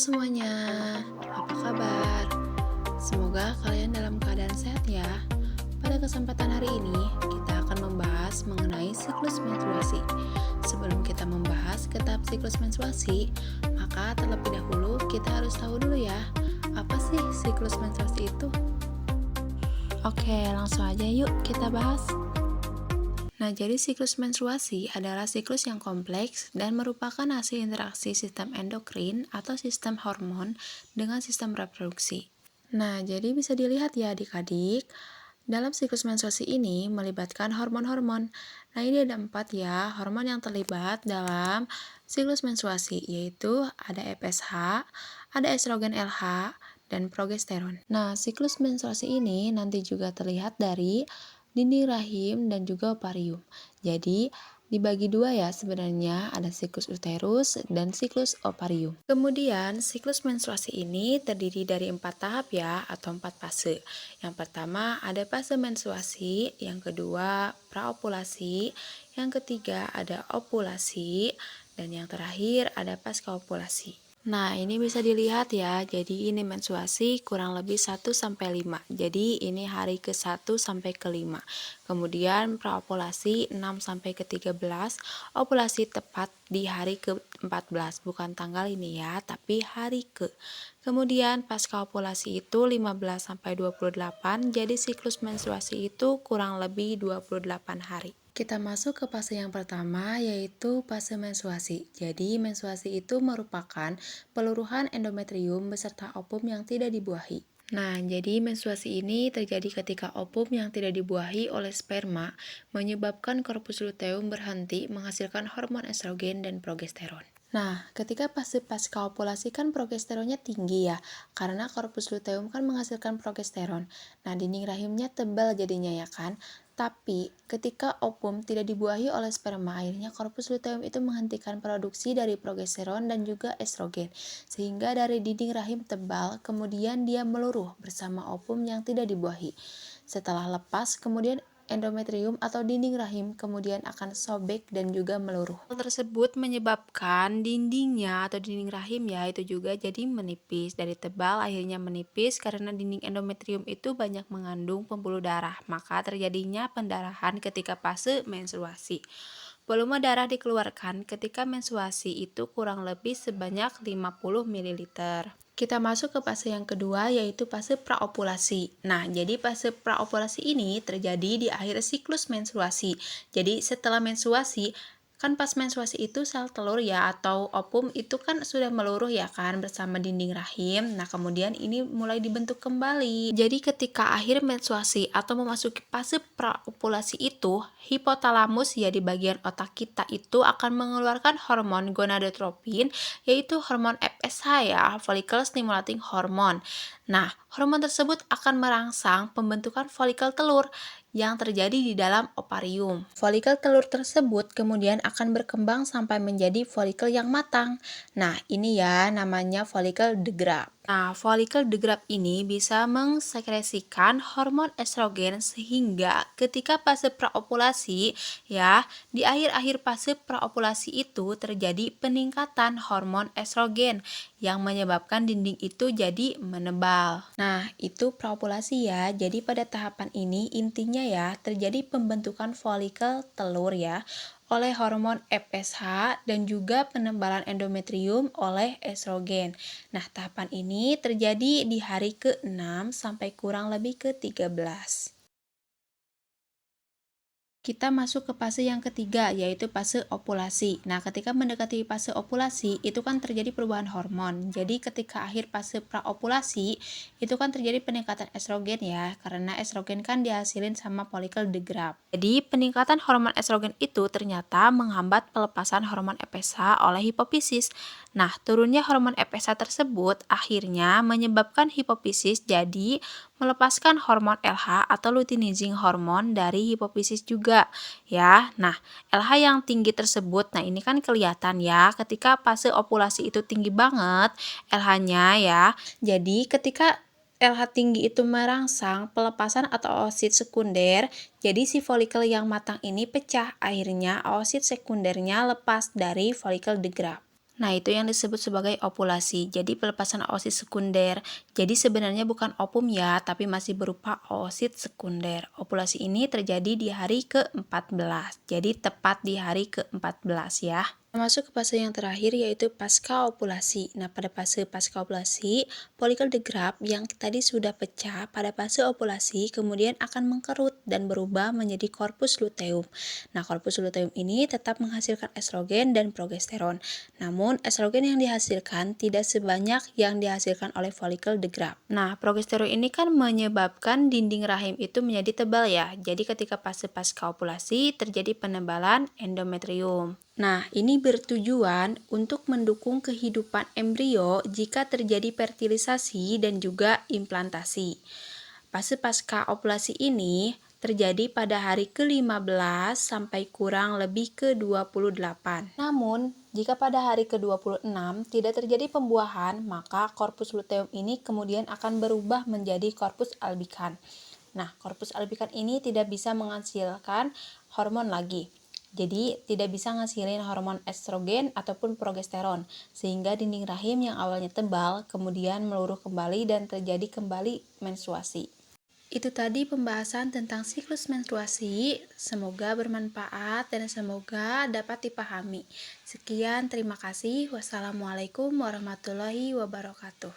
semuanya, apa kabar? Semoga kalian dalam keadaan sehat ya. Pada kesempatan hari ini, kita akan membahas mengenai siklus menstruasi. Sebelum kita membahas ke tahap siklus menstruasi, maka terlebih dahulu kita harus tahu dulu ya, apa sih siklus menstruasi itu? Oke, langsung aja yuk kita bahas. Nah, jadi siklus menstruasi adalah siklus yang kompleks dan merupakan hasil interaksi sistem endokrin atau sistem hormon dengan sistem reproduksi. Nah, jadi bisa dilihat ya adik-adik, dalam siklus menstruasi ini melibatkan hormon-hormon. Nah, ini ada 4 ya, hormon yang terlibat dalam siklus menstruasi, yaitu ada FSH, ada estrogen LH, dan progesteron. Nah, siklus menstruasi ini nanti juga terlihat dari dinding rahim dan juga ovarium. Jadi, dibagi dua ya sebenarnya, ada siklus uterus dan siklus ovarium. Kemudian, siklus menstruasi ini terdiri dari 4 tahap ya, atau 4 fase. Yang pertama ada fase menstruasi, yang kedua praovulasi, yang ketiga ada ovulasi, dan yang terakhir ada pasca ovulasi. Nah, ini bisa dilihat ya. Jadi ini menstruasi kurang lebih 1-5. Jadi ini hari ke-1 sampai ke-5. Kemudian praovulasi 6 sampai ke-13. Ovulasi tepat di hari ke-14, bukan tanggal ini ya, tapi hari ke. Kemudian pasca ovulasi itu 15 sampai 28. Jadi siklus menstruasi itu kurang lebih 28 hari. Kita masuk ke fase yang pertama, yaitu fase menstruasi. Jadi, menstruasi itu merupakan peluruhan endometrium beserta ovum yang tidak dibuahi. Nah, jadi menstruasi ini terjadi ketika ovum yang tidak dibuahi oleh sperma menyebabkan korpus luteum berhenti menghasilkan hormon estrogen dan progesteron. Nah, ketika fase pasca ovulasi kan progesteronnya tinggi ya, karena korpus luteum kan menghasilkan progesteron. Nah, dinding rahimnya tebal jadinya ya kan. Tapi, ketika ovum tidak dibuahi oleh sperma, akhirnya korpus luteum itu menghentikan produksi dari progesteron dan juga estrogen. Sehingga dari dinding rahim tebal, kemudian dia meluruh bersama ovum yang tidak dibuahi. Setelah lepas, kemudian endometrium atau dinding rahim kemudian akan sobek dan juga meluruh. Hal tersebut menyebabkan dindingnya atau dinding rahim ya itu juga jadi menipis. Dari tebal akhirnya menipis karena dinding endometrium itu banyak mengandung pembuluh darah. Maka terjadinya pendarahan ketika fase menstruasi. Volume darah dikeluarkan ketika menstruasi itu kurang lebih sebanyak 50 ml. Kita masuk ke fase yang kedua, yaitu fase praovulasi. Nah, jadi fase praovulasi ini terjadi di akhir siklus menstruasi. Jadi setelah menstruasi, kan pas menstruasi itu sel telur ya atau ovum itu kan sudah meluruh ya kan bersama dinding rahim. Nah, kemudian ini mulai dibentuk kembali. Jadi ketika akhir menstruasi atau memasuki fase praovulasi itu, hipotalamus ya di bagian otak kita itu akan mengeluarkan hormon gonadotropin, yaitu hormon FSH ya, follicle stimulating hormone. Nah, hormon tersebut akan merangsang pembentukan folikel telur yang terjadi di dalam ovarium. Folikel telur tersebut kemudian akan berkembang sampai menjadi folikel yang matang. Nah, ini ya namanya folikel degrap. Nah, folikel degrap ini bisa mengsekresikan hormon estrogen sehingga ketika fase praovulasi ya, di akhir-akhir fase praovulasi itu terjadi peningkatan hormon estrogen yang menyebabkan dinding itu jadi menebal. Nah, itu praovulasi ya. Jadi pada tahapan ini intinya ya terjadi pembentukan folikel telur ya oleh hormon FSH dan juga penebalan endometrium oleh estrogen. Nah, tahapan ini terjadi di hari ke-6 sampai kurang lebih ke-13. Kita masuk ke fase yang ketiga, yaitu fase ovulasi. Nah, ketika mendekati fase ovulasi, itu kan terjadi perubahan hormon. Jadi, ketika akhir fase praovulasi, itu kan terjadi peningkatan estrogen ya, karena estrogen kan dihasilin sama folikel degrap. Jadi, peningkatan hormon estrogen itu ternyata menghambat pelepasan hormon FSH oleh hipofisis. Nah, turunnya hormon FSH tersebut akhirnya menyebabkan hipofisis jadi melepaskan hormon LH atau luteinizing hormone dari hipofisis juga ya. Nah, LH yang tinggi tersebut, nah ini kan kelihatan ya ketika fase ovulasi itu tinggi banget LH-nya ya. Jadi ketika LH tinggi itu merangsang pelepasan atau oosit sekunder, jadi si folikel yang matang ini pecah, akhirnya oosit sekundernya lepas dari folikel degrap. Nah, itu yang disebut sebagai ovulasi. Jadi pelepasan oosit sekunder. Jadi sebenarnya bukan ovum ya, tapi masih berupa oosit sekunder. Ovulasi ini terjadi di hari ke-14. Jadi tepat di hari ke-14 ya. Masuk ke fase yang terakhir yaitu pasca ovulasi. Nah, pada fase pasca ovulasi, folikel degrap yang tadi sudah pecah pada fase ovulasi kemudian akan mengkerut dan berubah menjadi korpus luteum. Nah, korpus luteum ini tetap menghasilkan estrogen dan progesteron. Namun, estrogen yang dihasilkan tidak sebanyak yang dihasilkan oleh folikel degrap. Nah, progesteron ini kan menyebabkan dinding rahim itu menjadi tebal ya. Jadi ketika fase pasca ovulasi terjadi penebalan endometrium. Nah, ini bertujuan untuk mendukung kehidupan embrio jika terjadi fertilisasi dan juga implantasi. Fase pasca ovulasi ini terjadi pada hari ke-15 sampai kurang lebih ke-28. Namun, jika pada hari ke-26 tidak terjadi pembuahan, maka korpus luteum ini kemudian akan berubah menjadi korpus albikan. Nah, korpus albikan ini tidak bisa menghasilkan hormon lagi. Jadi, tidak bisa ngasilin hormon estrogen ataupun progesteron, sehingga dinding rahim yang awalnya tebal kemudian meluruh kembali dan terjadi kembali menstruasi. Itu tadi pembahasan tentang siklus menstruasi. Semoga bermanfaat dan semoga dapat dipahami. Sekian, terima kasih. Wassalamualaikum warahmatullahi wabarakatuh.